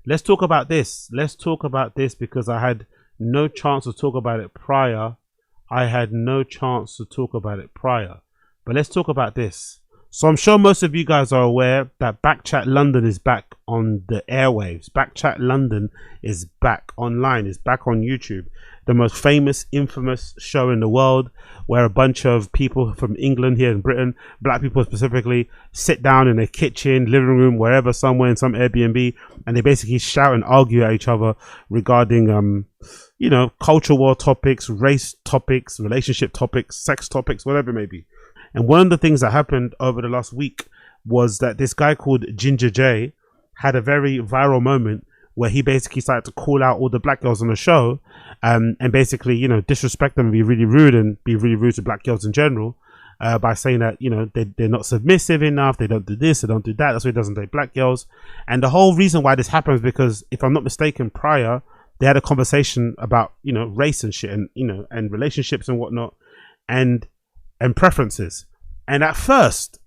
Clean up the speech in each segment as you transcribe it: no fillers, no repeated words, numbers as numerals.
let's talk about this. Let's talk about this because I had no chance to talk about it prior. But let's talk about this. So I'm sure most of you guys are aware that Bkchat London is back on the airwaves. Bkchat London is back online, is back on YouTube. The most famous, infamous show in the world where a bunch of people from England, here in Britain, black people specifically, sit down in a kitchen, living room, wherever, somewhere in some Airbnb, and they basically shout and argue at each other regarding, you know, culture war topics, race topics, relationship topics, sex topics, whatever it may be. And one of the things that happened over the last week was that this guy called Ginga had a very viral moment where he basically started to call out all the black girls on the show, and basically, you know, disrespect them and be really rude to black girls in general, by saying that, you know, they're not submissive enough, they don't do this, they don't do that, that's why he doesn't date black girls. And the whole reason why this happens is because, if I'm not mistaken, prior they had a conversation about, you know, race and shit, and, you know, and relationships and whatnot, and preferences. And at first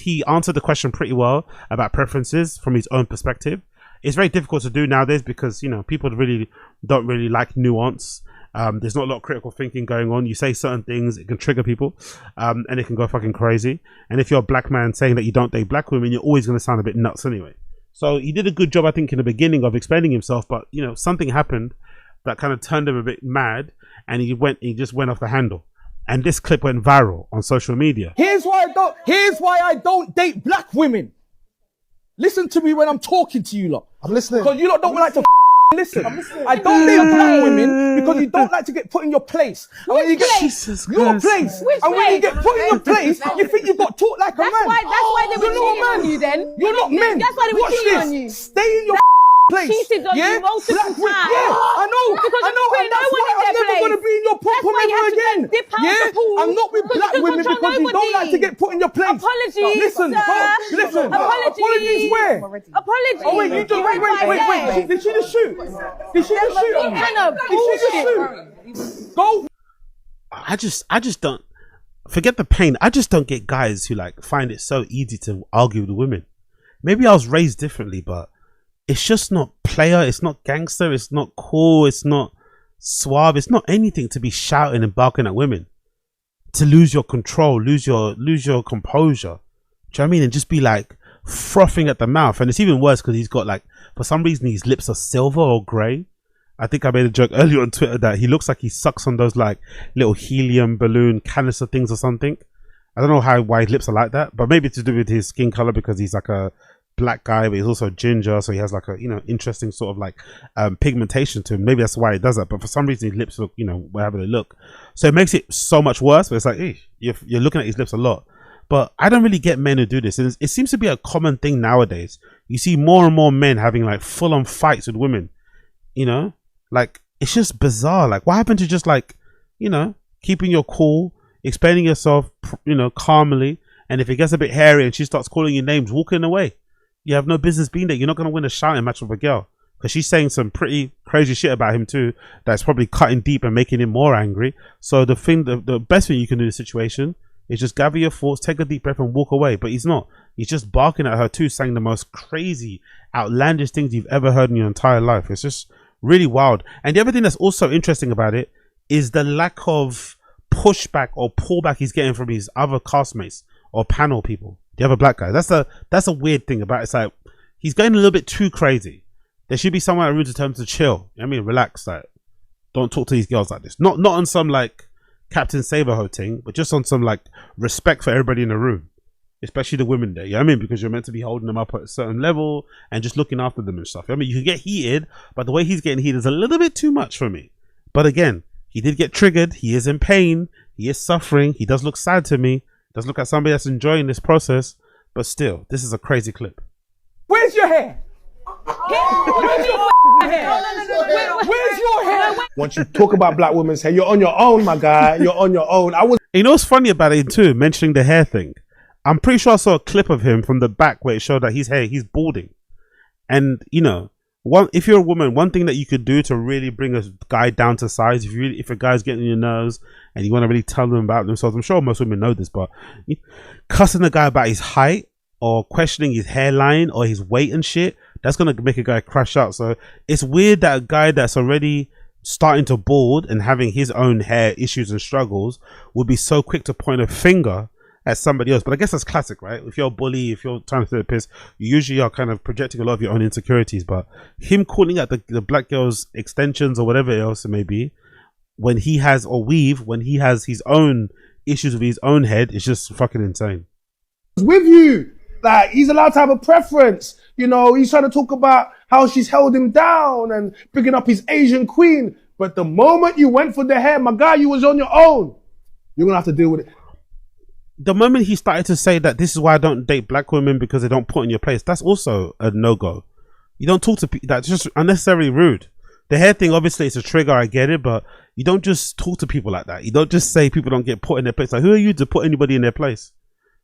he answered the question pretty well about preferences from his own perspective. It's very difficult to do nowadays because, you know, people really don't really like nuance. There's not a lot of critical thinking going on. You say certain things, it can trigger people, and it can go fucking crazy. And if you're a black man saying that you don't date black women, you're always going to sound a bit nuts anyway. So he did a good job, I think, in the beginning of explaining himself, but, you know, something happened that kind of turned him a bit mad, and he just went off the handle. And this clip went viral on social media. Here's why I don't date black women. Listen to me when I'm talking to you lot. I'm listening. Because you lot don't like to listen. I don't date black women because you don't like to get put in your place. And when you get your place, and when you get put in your place, you think you got taught like a man. That's why they were cheating on you then. You're not men. That's why they were Watch cheating this. on you. Stay in your place. Cheated on you multiple times. I know. Because I know. And that's why I'm never going to be in your proper ever again. I'm not with black women because you don't like to get put in your place. Apologies, listen. Apologies where? Apologies. Oh wait, you just wait. Did she just shoot? Did she just shoot? Go. I just don't forget the pain. I just don't get guys who like find it so easy to argue with women. Maybe I was raised differently, but it's just not player, it's not gangster, it's not cool, it's not suave, it's not anything to be shouting and barking at women. To lose your control, lose your composure. Do you know what I mean? And just be like frothing at the mouth. And it's even worse because he's got like, for some reason his lips are silver or grey. I think I made a joke earlier on Twitter that he looks like he sucks on those like little helium balloon canister things or something. I don't know why his lips are like that, but maybe it's to do with his skin color because he's like a black guy, but he's also ginger, so he has like a, you know, interesting sort of like pigmentation to him. Maybe that's why he does that, but for some reason his lips look, you know, wherever they look, so it makes it so much worse. But it's like, you're looking at his lips a lot. But I don't really get men who do this, and it seems to be a common thing nowadays. You see more and more men having like full-on fights with women, you know, like it's just bizarre. Like, what happened to just like, you know, keeping your cool, explaining yourself, you know, calmly, and if it gets a bit hairy and she starts calling you names, walking away. You have no business being there. You're not going to win a shouting match with a girl because she's saying some pretty crazy shit about him too. That's probably cutting deep and making him more angry. So the best thing you can do in this situation is just gather your thoughts, take a deep breath and walk away. But he's not. He's just barking at her too, saying the most crazy, outlandish things you've ever heard in your entire life. It's just really wild. And the other thing that's also interesting about it is the lack of pushback or pullback he's getting from his other castmates or panel people. The other black guy. That's a weird thing about it. It's like he's going a little bit too crazy. There should be someone at room to tell him to chill. I mean, relax. Like, don't talk to these girls like this. Not on some like Captain Saberho thing, but just on some like respect for everybody in the room, especially the women there. You know what I mean? Because you're meant to be holding them up at a certain level and just looking after them and stuff. I mean, you can get heated, but the way he's getting heated is a little bit too much for me. But again, he did get triggered. He is in pain. He is suffering. He does look sad to me. Does look like somebody that's enjoying this process, but still, this is a crazy clip. Where's your hair? Where's your hair? Once you talk about black women's hair, you're on your own, my guy. You're on your own. You know what's funny about it too, mentioning the hair thing? I'm pretty sure I saw a clip of him from the back where it showed that his hair, he's balding. And, you know, if you're a woman, one thing that you could do to really bring a guy down to size, if a guy's getting on your nerves and you want to really tell them about themselves, I'm sure most women know this, but cussing a guy about his height or questioning his hairline or his weight and shit, that's gonna make a guy crash out. So it's weird that a guy that's already starting to bald and having his own hair issues and struggles would be so quick to point a finger at somebody else. But I guess that's classic, right? If you're a bully, if you're trying to throw the piss, you usually are kind of projecting a lot of your own insecurities. But him calling out the black girl's extensions or whatever else it may be, when he has, or weave, when he has his own issues with his own head, it's just fucking insane. With you, like, he's allowed to have a preference. You know, he's trying to talk about how she's held him down and picking up his Asian queen. But the moment you went for the hair, my guy, you was on your own. You're gonna have to deal with it. The moment he started to say that this is why I don't date black women because they don't put in your place, that's also a no-go. You don't talk to people, that's just unnecessarily rude. The hair thing, obviously it's a trigger, I get it, but you don't just talk to people like that. You don't just say people don't get put in their place. Like, who are you to put anybody in their place?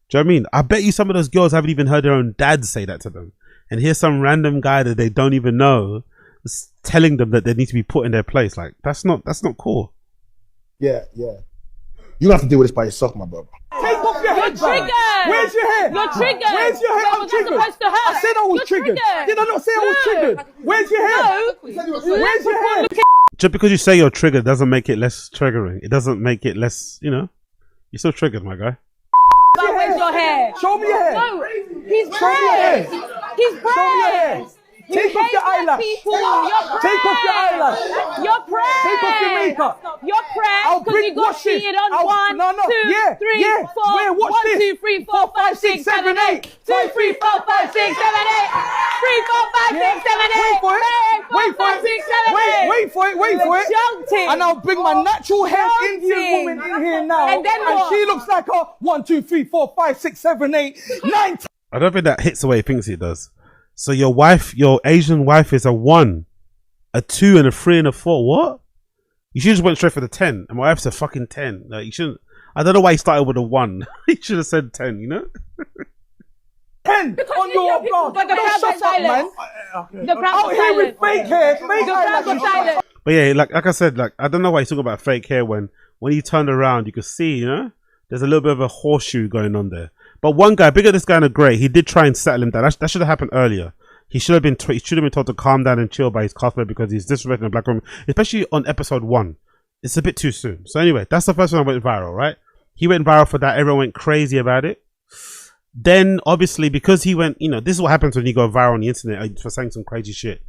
Do you know what I mean? I bet you some of those girls haven't even heard their own dads say that to them. And here's some random guy that they don't even know telling them that they need to be put in their place. Like, that's not cool. Yeah. You have to deal with this by yourself, my brother. Take off your head, triggered. Where's your hair? You're triggered. Where's your hair? No, I'm that's triggered. supposed to hurt. I said I was You're triggered. triggered. Did I not say I was No. triggered? Where's your hair? No. Where's your hair? Just because you say you're triggered doesn't make it less triggering. It doesn't make it less, you know, you're still triggered, my guy. Where's your hair? Show me your hair. No, he's Show me your hair. pressed. He's Show me your hair. pressed. Take off your eyelash. People, you're pressed. Take off your eyelash. You're pressed. Take off your makeup. You're pressed I'll because bring you got watch this. cheated on. One, No. two, Yeah. three, Yeah. four. Where? Watch One, this. 2, 3, 4, 5, 6, 7, 8. 2, 3, 4, 5, 6, 7, 8. 3, 4, 5, 6, 7, 8. Wait for it. Wait for it. 6, 7, 8. Wait for it. Jumped him. And I'll bring my natural hair Jumped Indian him. woman in here now. And then what? she looks like a 1, 2, 3, 4, 5, 6, 7, 8, 9. I don't think that hits the way he thinks it does. So your wife, your Asian wife, is a 1, a 2, and a 3, and a 4. What? You should just went straight for the 10. And my wife's a fucking 10. Like, you shouldn't. I don't know why he started with a 1. He should have said 10. You know. 10 on your blog. But the crowd got silent. The crowd Out got here with silent. fake hair, The crowd got silent. But yeah, like I said, like I don't know why he's talking about fake hair when he turned around, you could see, you know, there's a little bit of a horseshoe going on there. But one guy, bigger this guy in the grey, he did try and settle him down. That should have happened earlier. He should have been told to calm down and chill by his cosplay because he's disrespecting a black woman, especially on episode 1. It's a bit too soon. So anyway, that's the first one that went viral, right? He went viral for that. Everyone went crazy about it. Then obviously because he went, you know, this is what happens when you go viral on the internet for saying some crazy shit.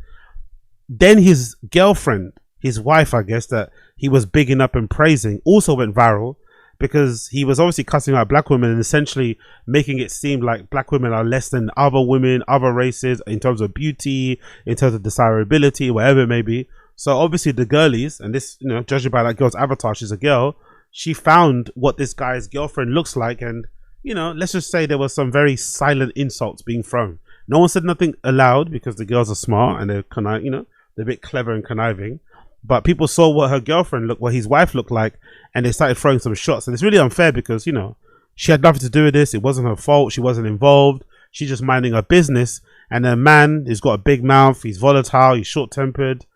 Then his girlfriend, his wife, I guess, that he was bigging up and praising, also went viral because he was obviously cussing out black women and essentially making it seem like black women are less than other women, other races in terms of beauty, in terms of desirability, whatever it may be. So obviously the girlies, and this, you know, judging by that girl's avatar, she's a girl, she found what this guy's girlfriend looks like, and, you know, let's just say there was some very silent insults being thrown. No one said nothing aloud because the girls are smart and they're kind of, you know, they're a bit clever and conniving. But people saw what her girlfriend looked, what his wife looked like, and they started throwing some shots. And it's really unfair because, you know, she had nothing to do with this. It wasn't her fault. She wasn't involved. She's just minding her business. And a man has got a big mouth. He's volatile. He's short-tempered.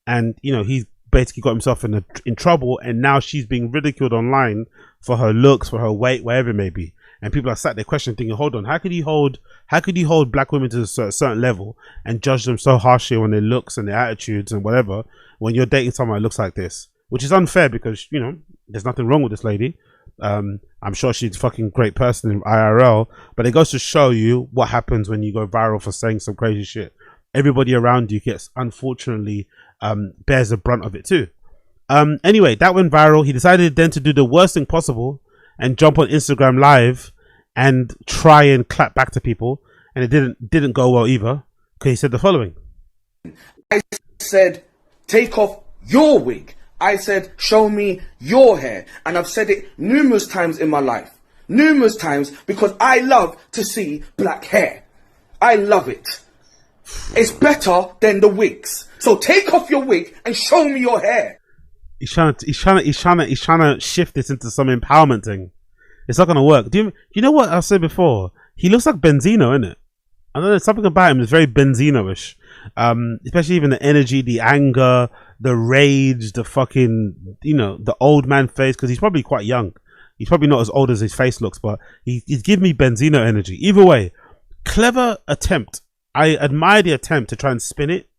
And, you know, he's basically got himself in trouble. And now she's being ridiculed online for her looks, for her weight, whatever it may be. And people are sat there questioning, thinking, hold on, how could you hold black women to a certain level and judge them so harshly on their looks and their attitudes and whatever when you're dating someone that looks like this? Which is unfair because, you know, there's nothing wrong with this lady. I'm sure she's a fucking great person in IRL, but it goes to show you what happens when you go viral for saying some crazy shit. Everybody around you gets, unfortunately, bears the brunt of it too. Anyway, that went viral. He decided then to do the worst thing possible and jump on Instagram live and try and clap back to people, and it didn't go well either because he said the following. I said, take off your wig. I said, show me your hair. And I've said it numerous times in my life. Numerous times because I love to see black hair. I love it. It's better than the wigs. So take off your wig and show me your hair. He's trying to shift this into some empowerment thing. It's not gonna work. Do you know what I said before? He looks like Benzino, isn't it? I don't know, something about him is very Benzino-ish. Especially even the energy, the anger, the rage, the fucking, you know, the old man face, because he's probably quite young. He's probably not as old as his face looks, but he's giving me Benzino energy. Either way, clever attempt. I admire the attempt to try and spin it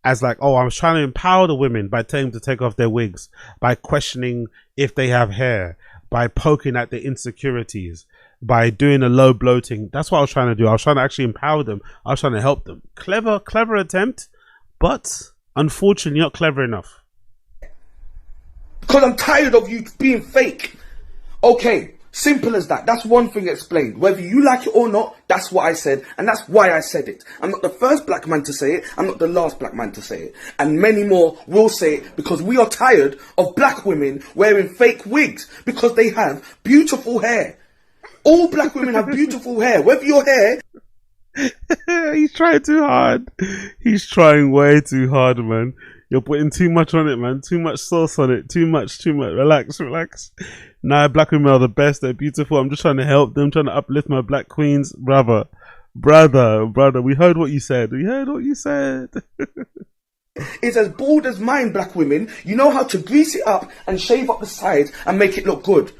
as like, oh, I was trying to empower the women by telling them to take off their wigs, by questioning if they have hair, by poking at their insecurities, by doing a low bloating. That's what I was trying to do. I was trying to actually empower them. I was trying to help them. Clever attempt, but unfortunately not clever enough. Because I'm tired of you being fake. Okay, simple as that. That's one thing explained. Whether you like it or not, that's what I said, and that's why I said it. I'm not the first black man to say it. I'm not the last black man to say it. And many more will say it because we are tired of black women wearing fake wigs because they have beautiful hair. All black women have beautiful hair. Whether your hair... He's trying too hard. He's trying way too hard, man. You're putting too much on it, man. Too much sauce on it. Too much. Relax. Nah, black women are the best. They're beautiful. I'm just trying to help them, trying to uplift my black queens. Brother. We heard what you said. It's as bald as mine, black women. You know how to grease it up and shave up the sides and make it look good.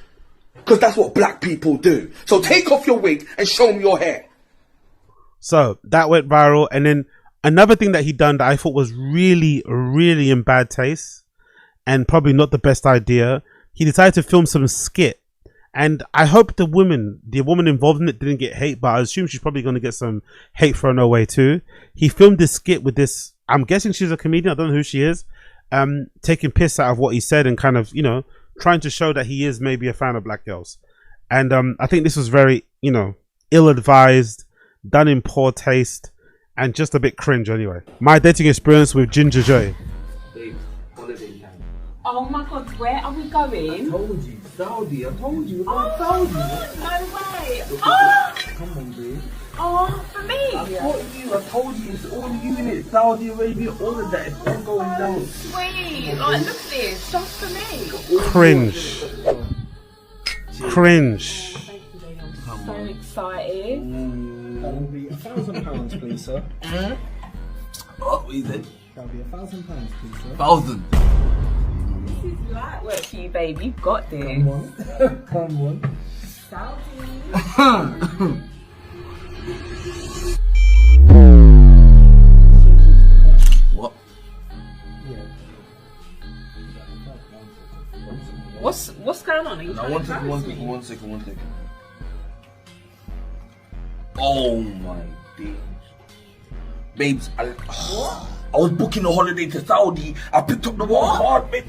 Because that's what black people do. So take off your wig and show me your hair. So that went viral. And then another thing that he done that I thought was really, really in bad taste and probably not the best idea. He decided to film some skit. And I hope the woman involved in it didn't get hate, but I assume she's probably going to get some hate thrown her way too. He filmed this skit with this, I'm guessing she's a comedian, I don't know who she is, taking piss out of what he said and kind of, trying to show that he is maybe a fan of black girls. And I think this was very, ill-advised, done in poor taste, and just a bit cringe anyway. My dating experience with Ginga J. Oh my God, where are we going? I told you, Saudi. I told you. Saudi. No way. Oh, Come on, babe. oh, for me. I told you, it's all units, Saudi Arabia, all of that. It's all going down. Sweet. Like, look at this, just for me. Cringe. I'm so excited. That will be £1,000, please, sir. What is it? That'll be £1,000, please, sir. 1,000. This is light work for you, babe. You've got this. Come on. Come on. Saudi. What? What's going on? Are you trying to embarrass me? One second. Oh my days. Babes, I was booking a holiday to Saudi. I picked up the wrong card, baby.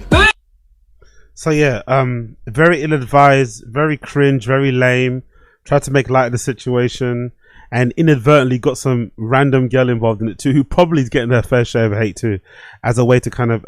So yeah, very ill-advised, very cringe, very lame. Tried to make light of the situation and inadvertently got some random girl involved in it too, who probably is getting her fair share of hate too, as a way to kind of,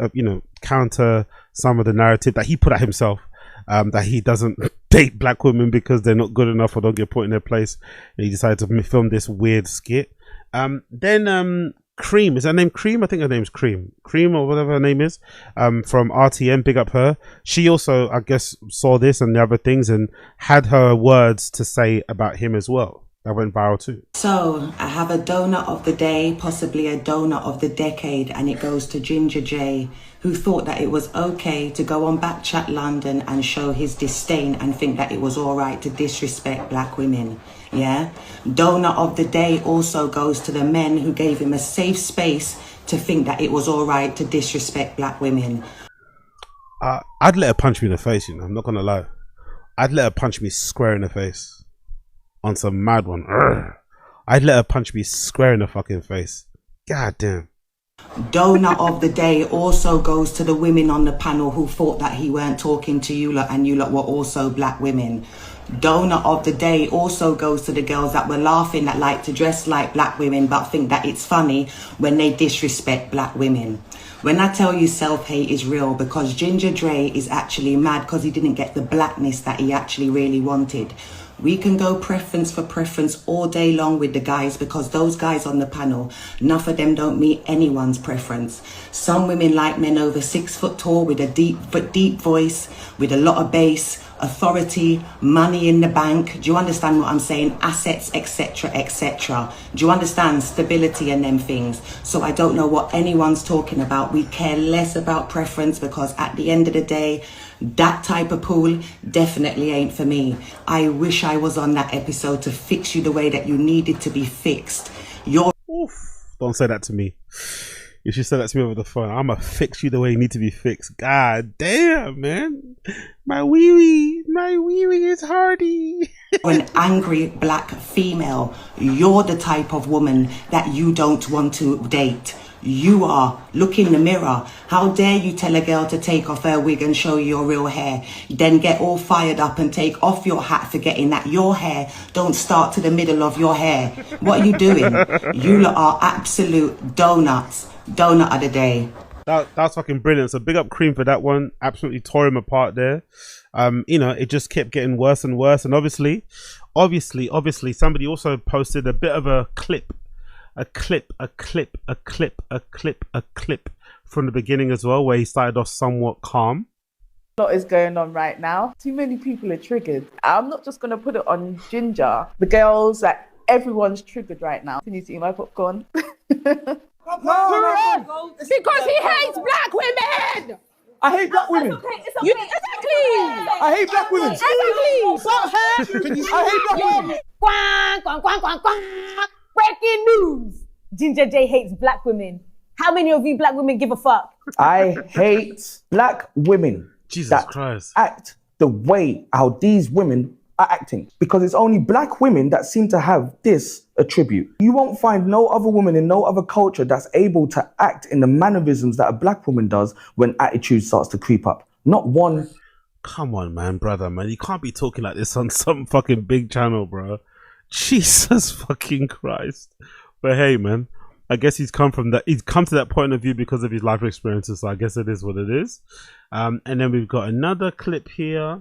counter some of the narrative that he put at himself, that he doesn't date black women because they're not good enough or don't get put in their place. And he decided to film this weird skit. Then Cream, is her name Cream? I think her name's Cream or whatever her name is, from RTM, big up her. She also, I guess, saw this and the other things and had her words to say about him as well. That went viral too. So I have a donut of the day, possibly a donut of the decade, and it goes to Ginga J, who thought that it was okay to go on Bkchat London and show his disdain and think that it was all right to disrespect black women. Yeah. Donut of the day also goes to the men who gave him a safe space to think that it was all right to disrespect black women. I'd let her punch me in the face, I'm not gonna lie. I'd let her punch me square in the face. On some mad one. Urgh. I'd let her punch me square in the fucking face. God damn. Donut of the day also goes to the women on the panel who thought that he weren't talking to you lot and you lot were also black women. Donut of the day also goes to the girls that were laughing, that like to dress like black women but think that it's funny when they disrespect black women. When I tell you self-hate is real, because Ginga Dre is actually mad because he didn't get the blackness that he actually really wanted. We can go preference for preference all day long with the guys, because those guys on the panel, enough of them don't meet anyone's preference. Some women like men over 6 foot tall with a deep voice, with a lot of bass, authority, money in the bank. Do you understand what I'm saying? Assets, etc., etc. Do you understand? Stability and them things. So I don't know what anyone's talking about. We care less about preference, because at the end of the day, that type of pool definitely ain't for me. I wish I was on that episode to fix you the way that you needed to be fixed. Oof. Don't say that to me. If you said that to me over the phone, I'ma fix you the way you need to be fixed. God damn, man. My wee wee is hardy. An angry black female, you're the type of woman that you don't want to date. You are. Look in the mirror. How dare you tell a girl to take off her wig and show your real hair, then get all fired up and take off your hat, forgetting that your hair don't start to the middle of your hair. What are you doing? You lot are absolute donuts. Donut of the day. That's fucking brilliant. So big up Cream for that one. Absolutely tore him apart there. You know, it just kept getting worse and worse. And obviously, somebody also posted a bit of a clip from the beginning as well, where he started off somewhat calm. A lot is going on right now. Too many people are triggered. I'm not just going to put it on Ginger. The girls, like, everyone's triggered right now. Can you see my popcorn? No, because he hates black women. I hate black women. Exactly. I hate black women. Exactly. I hate black women. Quang. Breaking news. Ginger J hates black women. How many of you black women give a fuck? I hate black women. Jesus Christ. Act the way how these women are acting, because it's only black women that seem to have this attribute. You won't find no other woman in no other culture that's able to act in the mannerisms that a black woman does when attitude starts to creep up. Not one. Come on, man, brother, man. You can't be talking like this on some fucking big channel, bro. Jesus fucking Christ. But hey, man, I guess he's come to that point of view because of his life experiences, so I guess it is what it is. And then we've got another clip here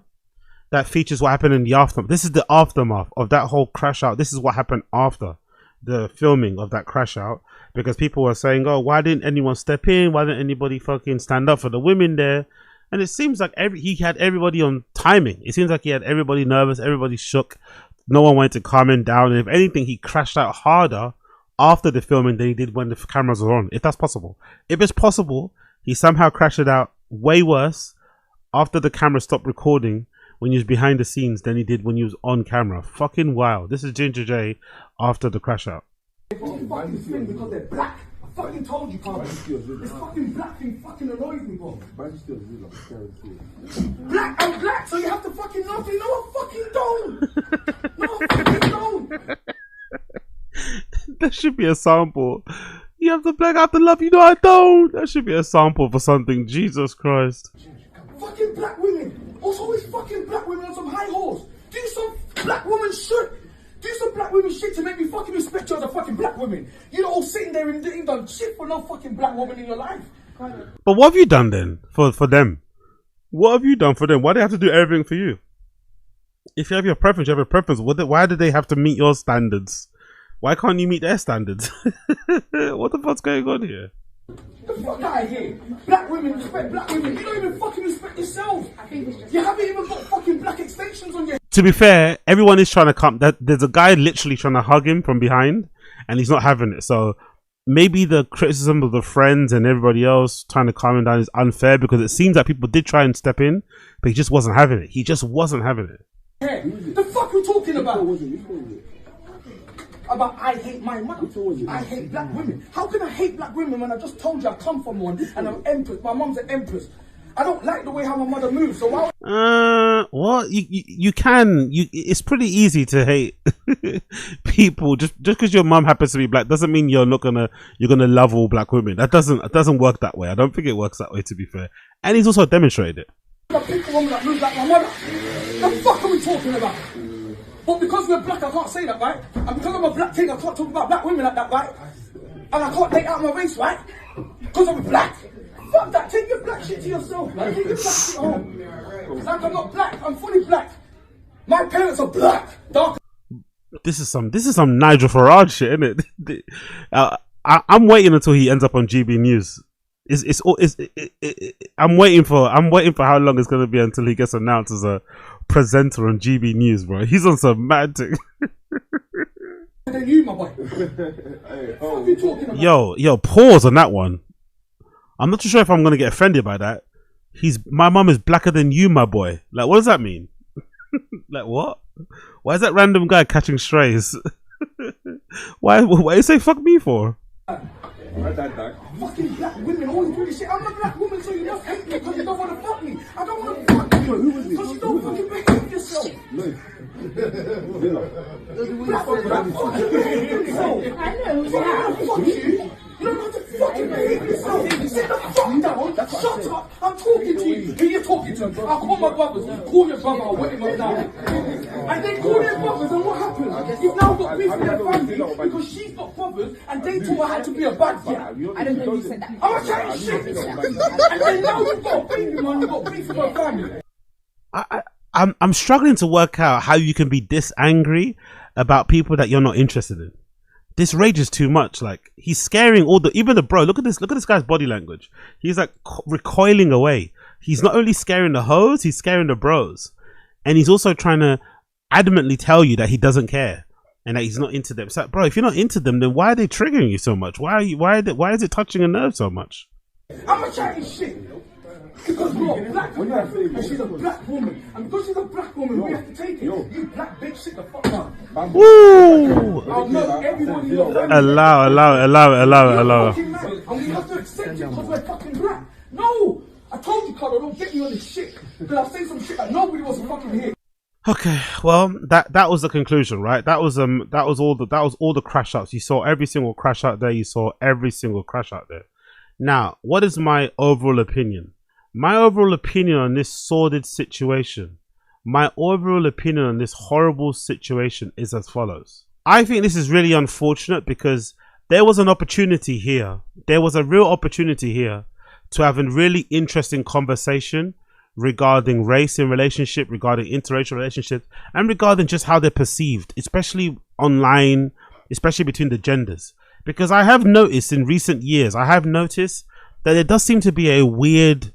that features what happened in the aftermath. This is the aftermath of that whole crash out. This is what happened after the filming of that crash out, because people were saying, oh, why didn't anyone step in? Why didn't anybody fucking stand up for the women there? And it seems like he had everybody on timing. It seems like he had everybody nervous, everybody shook. No one wanted to calm him down. And if anything, he crashed out harder after the filming than he did when the cameras were on, if that's possible. If it's possible, he somehow crashed it out way worse after the camera stopped recording when he was behind the scenes than he did when he was on camera. Fucking wild. This is Ginger J after the crash out. Fucking thing because they're black. I fucking told you, can't this fucking black thing fucking annoys me, bro. Black, I'm black, so you have to fucking love me. No, I fucking don't. No, I fucking don't. That should be a sample. You have to black out the love you. No, I don't. That should be a sample for something. Jesus Christ. Fucking black women. Also, always fucking black women on some high horse. Do some black woman shit. Do some black women shit to make me fucking respect you as a fucking black woman. You're all sitting there and you done shit for no fucking black woman in your life. But what have you done then for them? What have you done for them? Why do they have to do everything for you? If you have your preference, you have a preference. Why do they have to meet your standards? Why can't you meet their standards? What the fuck's going on here? The fuck out of here. Black women respect black women. You don't even fucking respect yourselves. You haven't even got fucking black extensions on your... To be fair, everyone is trying to come. There's a guy literally trying to hug him from behind, and he's not having it. So maybe the criticism of the friends and everybody else trying to calm him down is unfair, because it seems like people did try and step in, but he just wasn't having it. He just wasn't having it. Hey, the fuck we talking about? About I hate my mother. I hate black women. How can I hate black women when I just told you I come from one and I'm empress? My mum's an empress. I don't like the way how my mother moves. So why? What you can. It's pretty easy to hate people just because your mum happens to be black doesn't mean you're gonna love all black women. That doesn't work that way. I don't think it works that way, to be fair. And he's also demonstrated it. I pick a woman that moves like my mother. The fuck are we talking about? But because we're black, I can't say that, right? And because I'm a black king, I can't talk about black women like that, right? And I can't take out my race, right? Because I'm black. Fuck that. Take your black shit to yourself, man. Take your black shit home. Like, I'm not black. I'm fully black. My parents are black. Dark. This is some Nigel Farage shit, isn't it? I'm waiting until he ends up on GB News. I'm waiting for how long it's gonna be until he gets announced as a presenter on GB News, bro. He's on some mad thing. Than you, my boy. What are you talking about? Yo, pause on that one. I'm not too sure if I'm gonna get offended by that. My mum is blacker than you, my boy. Like, what does that mean? Like, what? Why is that random guy catching strays? Why you say fuck me for? My dad died. Fucking black women always do this shit. I'm a black woman, so you must hate me because you don't want to fuck me. I don't want to fuck you. Who was it? Because you don't fucking behave yourself. No. Black women don't fucking behave yourself. I know. Fuck you. You don't have to fucking behave yourself. Sit the fuck down. Shut up. I'm talking to you. Who you talking to? I'll call my brothers. Call your brother. I'll wet him up now. And they call their brothers, and what happens? You've now got beef with their family because she's got brothers, and they told her how to be a bad guy. I don't know if you said that. I'm a chatting shit. And then now you've got a baby man, you've got beef with her family. I'm struggling to work out how you can be this angry about people that you're not interested in. This rage is too much. Like, he's scaring even the bro. Look at this guy's body language. He's like recoiling away. He's not only scaring the hoes, he's scaring the bros, and he's also trying to adamantly tell you that he doesn't care and that he's not into them. So, bro, if you're not into them, then why are they triggering you so much? Why is it touching a nerve so much? I'm a chatting shit. Because we're a black woman and she's a black woman. And because she's a black woman, we have to take it. You black bitch, sit the fuck down. Woo! I'll know everyone in your family. Allow it. And we have to accept it because we're fucking black. No! I told you, Carlo, don't get me on this shit. Because I'll say some shit that nobody wants to fucking hear. Okay, well, that was the conclusion, right? That was all the crash outs. You saw every single crash out there. Now, what is my overall opinion? My overall opinion on this sordid situation, my overall opinion on this horrible situation is as follows. I think this is really unfortunate because there was an opportunity here. There was a real opportunity here to have a really interesting conversation regarding race in relationship, regarding interracial relationships, and regarding just how they're perceived, especially online, especially between the genders. Because I have noticed in recent years, that there does seem to be a weird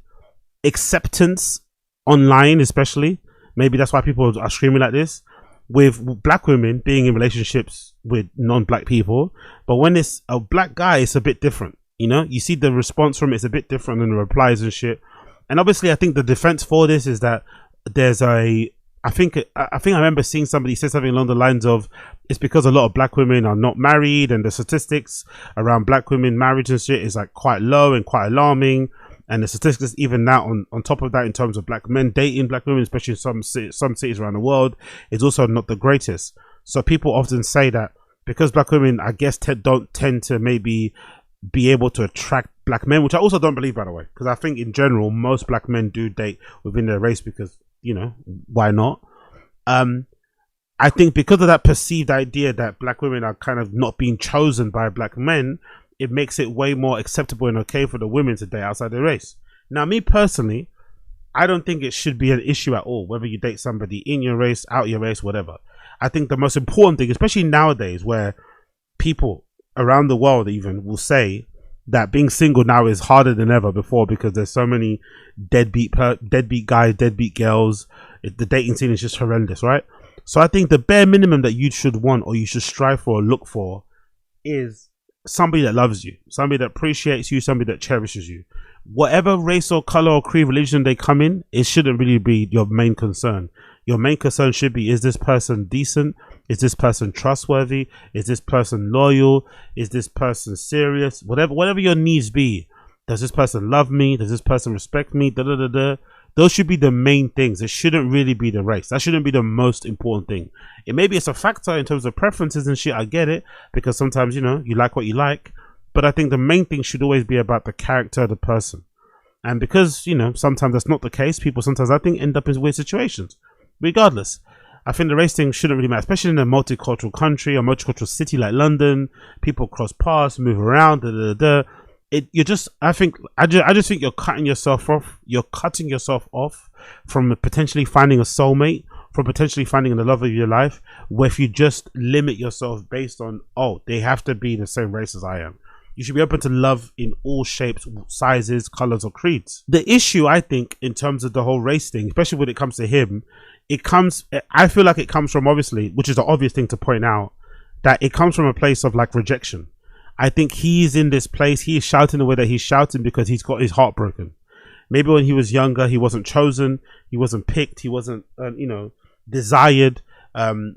acceptance online, especially. Maybe that's why people are screaming like this, with black women being in relationships with non-black people. But when it's a black guy, it's a bit different. You know, you see the response from it's a bit different than the replies and shit. And obviously, I think the defense for this is that there's I think I remember seeing somebody say something along the lines of it's because a lot of black women are not married and the statistics around black women marriage and shit is like quite low and quite alarming. And the statistics even now on top of that in terms of black men dating black women, especially in some cities around the world, is also not the greatest. So people often say that because black women, I guess, don't tend to maybe be able to attract black men, which I also don't believe, by the way, because I think in general most black men do date within their race because, you know, why not? I think because of that perceived idea that black women are kind of not being chosen by black men, it makes it way more acceptable and okay for the women to date outside their race. Now, me personally, I don't think it should be an issue at all, whether you date somebody in your race, out your race, whatever. I think the most important thing, especially nowadays where people around the world even will say that being single now is harder than ever before because there's so many deadbeat guys, deadbeat girls. The dating scene is just horrendous, right? So I think the bare minimum that you should want or you should strive for or look for is somebody that loves you, somebody that appreciates you, somebody that cherishes you. Whatever race or color or creed, religion they come in, it shouldn't really be your main concern. Your main concern should be, is this person decent? Is this person trustworthy? Is this person loyal? Is this person serious? Whatever your needs be. Does this person love me? Does this person respect me? Those should be the main things. It shouldn't really be the race. That shouldn't be the most important thing. It maybe it's a factor in terms of preferences and shit. I get it, because sometimes, you know, you like what you like. But I think the main thing should always be about the character of the person. And because, you know, sometimes that's not the case, people sometimes, I think, end up in weird situations. Regardless, I think the race thing shouldn't really matter, especially in a multicultural country, a multicultural city like London. People cross paths, move around, I just think you're cutting yourself off. You're cutting yourself off from potentially finding a soulmate, from potentially finding the love of your life, where if you just limit yourself based on, oh, they have to be the same race as I am. You should be open to love in all shapes, sizes, colors, or creeds. The issue, I think, in terms of the whole race thing, especially when it comes to him, I feel like it comes from, obviously, which is the obvious thing to point out, that it comes from a place of like rejection. I think he's in this place, he is shouting the way that he's shouting because he's got his heart broken. Maybe when he was younger, he wasn't chosen, he wasn't picked, he wasn't, desired.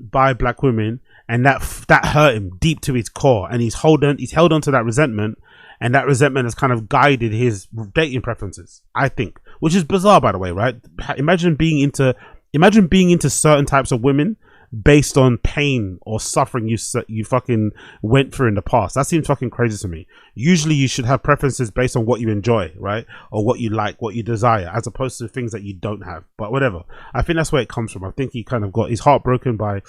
by black women, and that hurt him deep to his core, and he's held on to that resentment, and that resentment has kind of guided his dating preferences, I think, which is bizarre, by the way, right? Imagine being into certain types of women based on pain or suffering you fucking went through in the past. That seems fucking crazy to me. Usually you should have preferences based on what you enjoy, right? Or what you like, what you desire, as opposed to things that you don't have. But whatever. I think that's where it comes from. I think he kind of got his heart broken by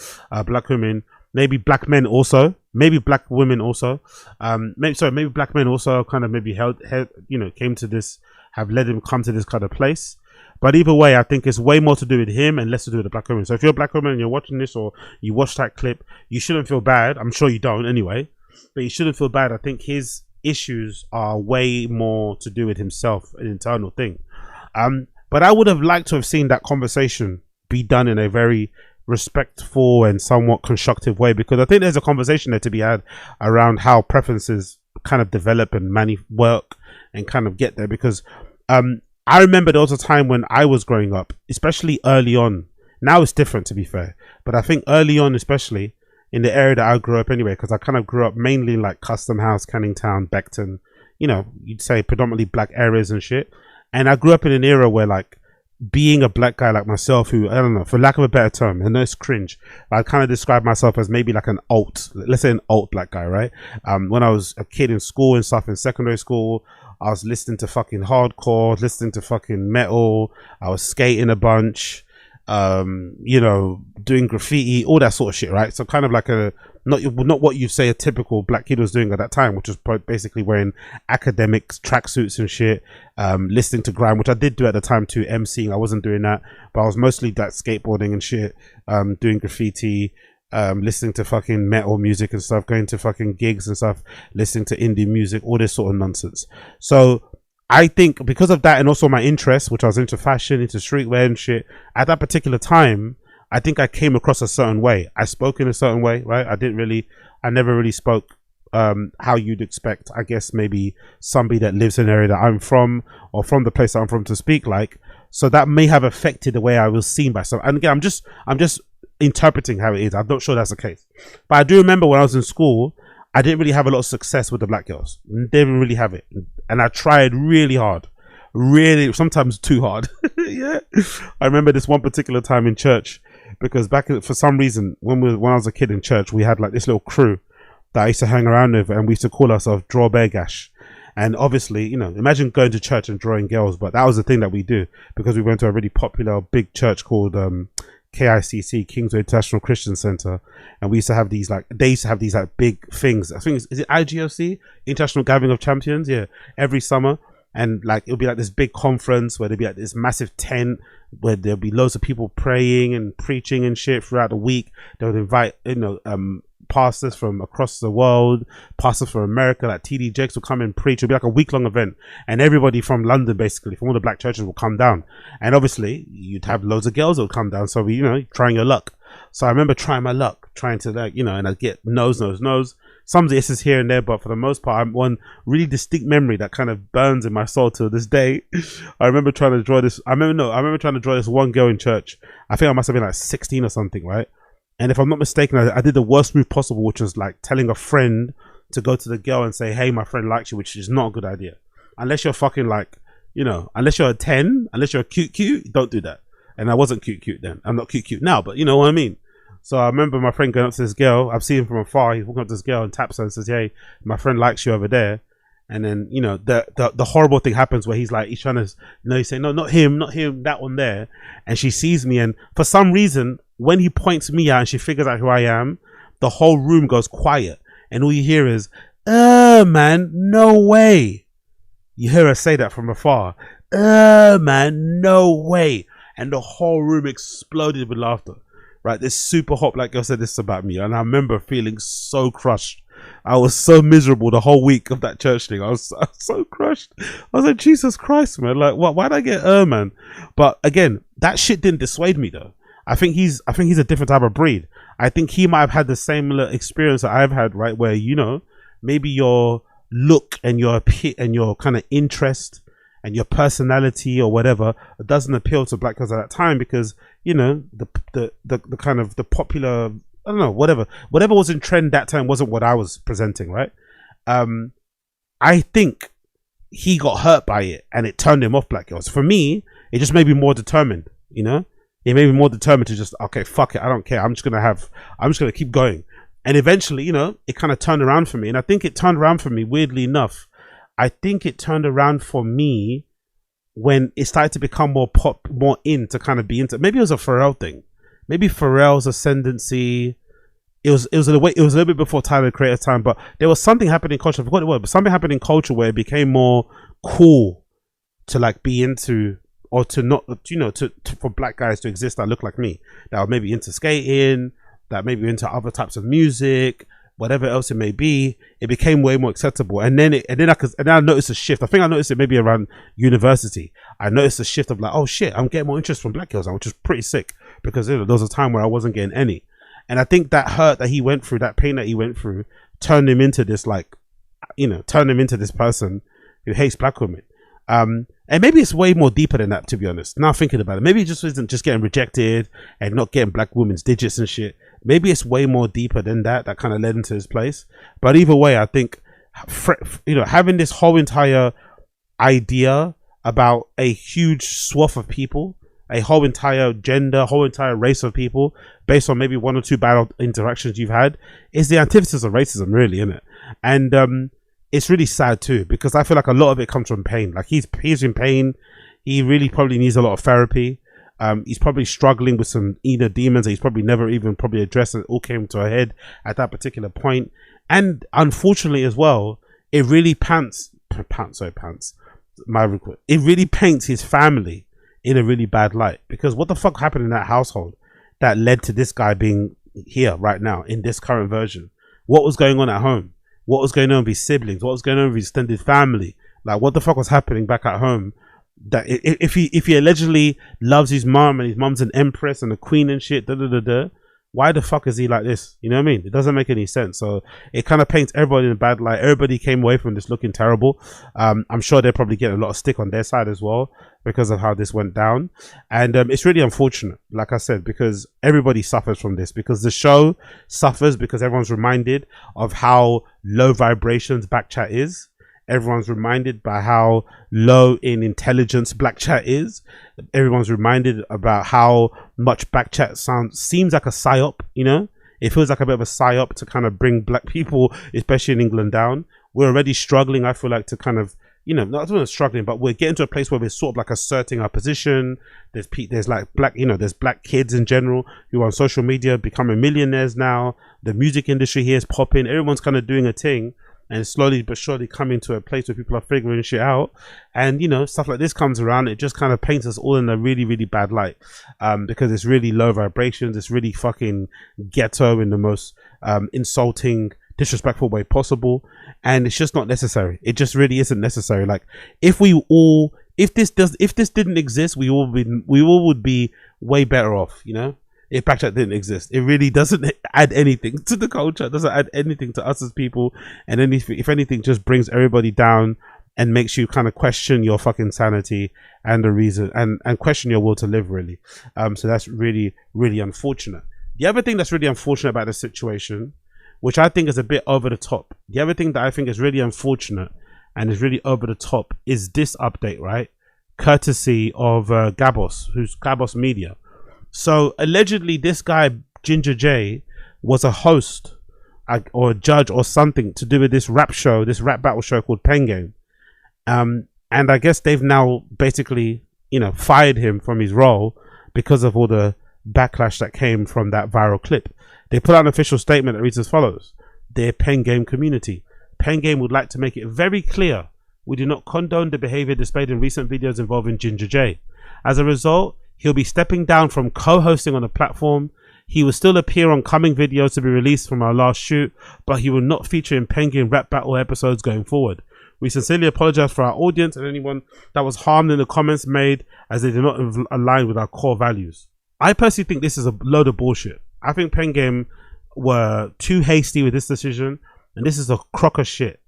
black women, maybe black men also, maybe black women also. Maybe black men also kind of maybe came to this, have led him come to this kind of place. But either way, I think it's way more to do with him and less to do with the black women. So if you're a black woman and you're watching this, or you watch that clip, you shouldn't feel bad. I'm sure you don't anyway, but you shouldn't feel bad. I think his issues are way more to do with himself, an internal thing. But I would have liked to have seen that conversation be done in a very respectful and somewhat constructive way, because I think there's a conversation there to be had around how preferences kind of develop and work and kind of get there. Because I remember there was a time when I was growing up, especially early on. Now it's different, to be fair, but I think early on, especially in the area that I grew up anyway, because I kind of grew up mainly like Custom House, Canning Town, Beckton, you'd say predominantly black areas and shit. And I grew up in an era where, like, being a black guy like myself, who, I don't know, for lack of a better term, I know it's cringe, I kind of describe myself as maybe like let's say an alt black guy, right? When I was a kid in school and stuff, in secondary school, I was listening to fucking hardcore, listening to fucking metal, I was skating a bunch, doing graffiti, all that sort of shit, right? So kind of like not what you'd say a typical black kid was doing at that time, which was basically wearing academic tracksuits and shit, listening to grime, which I did do at the time too, emceeing. I wasn't doing that, but I was mostly that skateboarding and shit, doing graffiti, listening to fucking metal music and stuff, going to fucking gigs and stuff, listening to indie music, all this sort of nonsense. So I think because of that, and also my interests, which I was into fashion, into streetwear and shit, at that particular time, I think I came across a certain way. I spoke in a certain way, right? I never really spoke how you'd expect, I guess, maybe somebody that lives in an area that I'm from, or from the place that I'm from, to speak like. So that may have affected the way I was seen by some. And again, I'm just interpreting how it is. I'm not sure that's the case. But I do remember when I was in school, I didn't really have a lot of success with the black girls. Didn't really have it. And I tried really hard. Really, sometimes too hard. Yeah. I remember this one particular time in church, because for some reason, when I was a kid in church, we had like this little crew that I used to hang around with, and we used to call ourselves Draw Bear Gash. And obviously, imagine going to church and drawing girls, but that was the thing that we do, because we went to a really popular big church called KICC, Kingsway International Christian Center, and we used to have these big things. I think is it IGOC, International Gathering of Champions? Yeah, every summer, and like it'll be like this big conference where there'll be like this massive tent where there'll be loads of people praying and preaching and shit throughout the week. They would invite pastors from across the world, pastors from America, like TD Jakes will come and preach. It'll be like a week-long event, and everybody from London, basically from all the black churches, will come down. And obviously you'd have loads of girls that would come down, so trying your luck. So I remember trying my luck, trying to and I'd get no's. Some yeses here and there, but for the most part, I'm one really distinct memory that kind of burns in my soul to this day. I remember trying to draw this. I remember trying to draw this one girl in church. I think I must have been like 16 or something, right? And if I'm not mistaken, I did the worst move possible, which was like telling a friend to go to the girl and say, "Hey, my friend likes you," which is not a good idea. Unless you're fucking like, unless you're a 10, unless you're a cute, don't do that. And I wasn't cute then. I'm not cute now, but you know what I mean? So I remember my friend going up to this girl. I've seen him from afar. He's walking up to this girl and taps her and says, "Hey, my friend likes you over there." And then, the horrible thing happens where he's trying to, he's saying, "No, not him, that one there." And she sees me, and for some reason, when he points me out and she figures out who I am, the whole room goes quiet. And all you hear is, man, no way." You hear her say that from afar. Man, no way. And the whole room exploded with laughter. Right? This super hot black girl said this about me. And I remember feeling so crushed. I was so miserable the whole week of that church thing. I was so crushed. I was like, Jesus Christ, man. Like, why'd I get man? But again, that shit didn't dissuade me though. I think he's a different type of breed. I think he might have had the same experience that I've had, right? Where, maybe your look and your kind of interest and your personality or whatever doesn't appeal to black girls at that time, because you know, the kind of the popular, I don't know, whatever was in trend that time wasn't what I was presenting, right? I think he got hurt by it and it turned him off Black Girls. For me, it just made me more determined, you know? It made me more determined to just, okay, fuck it, I don't care. I'm just gonna keep going. And eventually, you know, it kind of turned around for me. And I think it turned around for me, weirdly enough. I think it turned around for me when it started to become more in to kind of be into. Maybe it was a Pharrell thing. Maybe Pharrell's ascendancy. It was a little bit before Tyler the Creator's time, but there was something happening in culture. I forgot what it was, but something happened in culture where it became more cool to like be into, or to not, you know, to for black guys to exist that look like me, that are maybe into skating, that maybe into other types of music, whatever else it may be. It became way more acceptable, and then I noticed a shift. I think I noticed it maybe around university. I noticed a shift of like, oh shit, I'm getting more interest from black girls, which is pretty sick, because you know, there was a time where I wasn't getting any. And I think that hurt that he went through, that pain that he went through, turned him into this, like, you know, turned him into this person who hates black women. And maybe it's way more deeper than that, to be honest. Now thinking about it, maybe it just isn't just getting rejected and not getting black women's digits and shit. Maybe it's way more deeper than that kind of led into his place. But either way, I think, you know, having this whole entire idea about a huge swath of people, a whole entire gender, whole entire race of people, based on maybe one or two bad interactions you've had, is the antithesis of racism, really, isn't it? And it's really sad too, because I feel like a lot of it comes from pain. Like he's in pain. He really probably needs a lot of therapy. He's probably struggling with some inner demons that he's probably never even probably addressed, and it all came to a head at that particular point. And unfortunately as well, it really it really paints his family in a really bad light, because what the fuck happened in that household that led to this guy being here right now in this current version? What was going on at home? What was going on with his siblings? What was going on with his extended family? Like, what the fuck was happening back at home? That if he allegedly loves his mom and his mom's an empress and a queen and shit, why the fuck is he like this? You know what I mean? It doesn't make any sense. So it kind of paints everybody in a bad light. Everybody came away from this looking terrible. I'm sure they're probably getting a lot of stick on their side as well because of how this went down. And it's really unfortunate, like I said, because everybody suffers from this, because the show suffers because everyone's reminded of how low vibrations Bkchat is. Everyone's reminded by how low in intelligence Bkchat is. Everyone's reminded about how much Bkchat seems like a psyop, you know? It feels like a bit of a psyop to kind of bring black people, especially in England, down. We're already struggling, I feel like, to kind of, you know, not struggling, but we're getting to a place where we're sort of like asserting our position. There's like black, you know, there's black kids in general who are on social media becoming millionaires now. The music industry here is popping. Everyone's kind of doing a thing. And slowly but surely coming to a place where people are figuring shit out. And, you know, stuff like this comes around. It just kind of paints us all in a really, really bad light. Because it's really low vibrations. It's really fucking ghetto in the most insulting, disrespectful way possible. And it's just not necessary. It just really isn't necessary. Like, if this didn't exist, we all would be way better off, you know? If Bkchat didn't exist, it really doesn't add anything to the culture. It doesn't add anything to us as people, and if anything, just brings everybody down and makes you kind of question your fucking sanity and the reason, and question your will to live, really. So that's really, really unfortunate. The other thing that's really unfortunate about the situation, which I think is a bit over the top, the other thing that I think is really unfortunate and is really over the top is this update, right? Courtesy of Gabos, who's Gabos Media. So allegedly this guy Ginger J was a host or a judge or something to do with this rap battle show called Pen Game. And I guess they've now basically, you know, fired him from his role because of all the backlash that came from that viral clip. They put out an official statement that reads as follows: "Dear Pen Game community, Pen Game would like to make it very clear we do not condone the behavior displayed in recent videos involving Ginger J. As a result, he'll be stepping down from co-hosting on the platform. He will still appear on coming videos to be released from our last shoot, but he will not feature in Pen Game rap battle episodes going forward. We sincerely apologize for our audience and anyone that was harmed in the comments made, as they do not align with our core values." I personally think this is a load of bullshit. I think Pen Game were too hasty with this decision, and this is a crock of shit.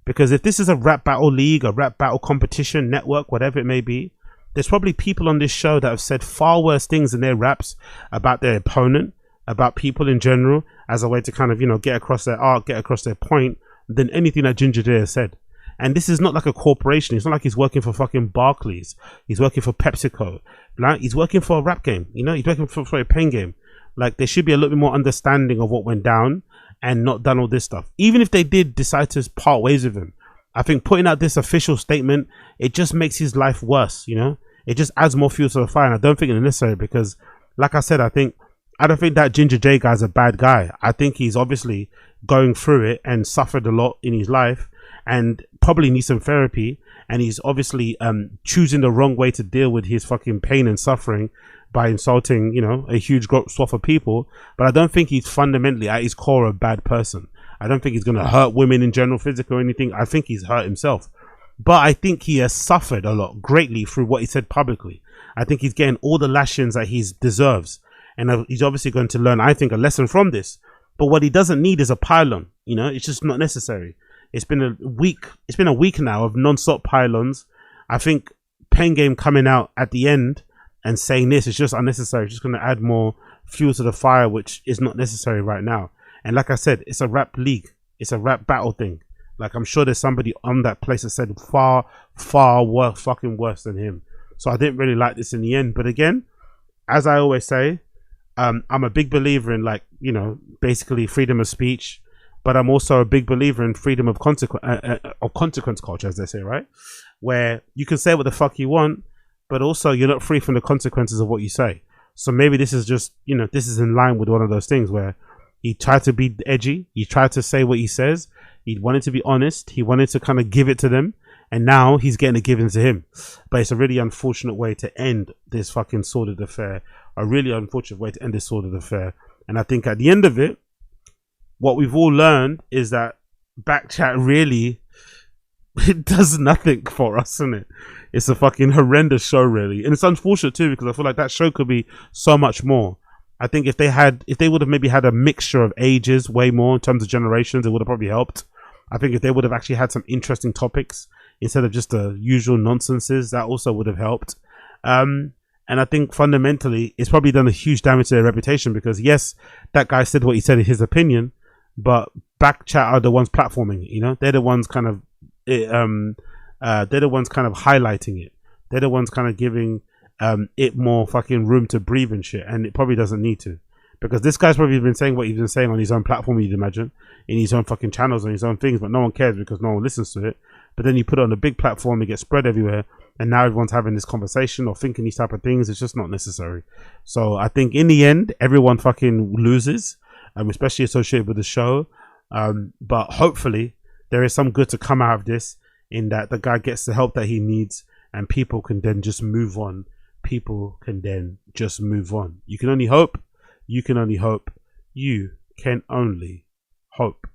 Because if this is a rap battle league, a rap battle competition network, whatever it may be, there's probably people on this show that have said far worse things in their raps about their opponent, about people in general, as a way to kind of, you know, get across their art, get across their point, than anything that Ginger J has said. And this is not like a corporation. It's not like he's working for fucking Barclays. He's working for PepsiCo. Like, he's working for a rap game. You know, he's working for a pain game. Like, there should be a little bit more understanding of what went down and not done all this stuff. Even if they did decide to part ways with him, I think putting out this official statement, it just makes his life worse, you know? It just adds more fuel to the fire. And I don't think it's necessary because, like I said, I don't think that Ginger J guy's a bad guy. I think he's obviously going through it and suffered a lot in his life and probably needs some therapy. And he's obviously choosing the wrong way to deal with his fucking pain and suffering by insulting, you know, a huge swath of people. But I don't think he's fundamentally at his core a bad person. I don't think he's going to hurt women in general, physical or anything. I think he's hurt himself. But I think he has suffered a lot greatly through what he said publicly. I think he's getting all the lashings that he deserves. And he's obviously going to learn, I think, a lesson from this. But what he doesn't need is a pylon. You know, it's just not necessary. It's been a week now of non-stop pylons. I think Pain Game coming out at the end and saying this is just unnecessary. It's just going to add more fuel to the fire, which is not necessary right now. And like I said, it's a rap league. It's a rap battle thing. Like, I'm sure there's somebody on that place that said far, far worse, fucking worse than him. So I didn't really like this in the end. But again, as I always say, I'm a big believer in, like, you know, basically freedom of speech. But I'm also a big believer in freedom of consequence culture, as they say, right? Where you can say what the fuck you want, but also you're not free from the consequences of what you say. So maybe this is just, you know, this is in line with one of those things where he tried to be edgy. He tried to say what he says. He wanted to be honest. He wanted to kind of give it to them. And now he's getting it given to him. But it's a really unfortunate way to end this fucking sordid affair. A really unfortunate way to end this sordid affair. And I think at the end of it, what we've all learned is that Bkchat really, it does nothing for us, isn't it? It's a fucking horrendous show, really. And it's unfortunate too, because I feel like that show could be so much more. I think if they would have maybe had a mixture of ages, way more in terms of generations, it would have probably helped. I think if they would have actually had some interesting topics instead of just the usual nonsenses, that also would have helped. And I think fundamentally, it's probably done a huge damage to their reputation because yes, that guy said what he said in his opinion, but Bkchat are the ones platforming it, you know? They're the ones kind of highlighting it. They're the ones kind of giving it more fucking room to breathe and shit, and it probably doesn't need to, because this guy's probably been saying what he's been saying on his own platform, you'd imagine, in his own fucking channels and his own things, but no one cares because no one listens to it. But then you put it on a big platform, it gets spread everywhere, and now everyone's having this conversation or thinking these type of things. It's just not necessary. So I think in the end, everyone fucking loses, especially associated with the show. But hopefully there is some good to come out of this, in that the guy gets the help that he needs and people can then just move on. People can then just move on. You can only hope. You can only hope. You can only hope.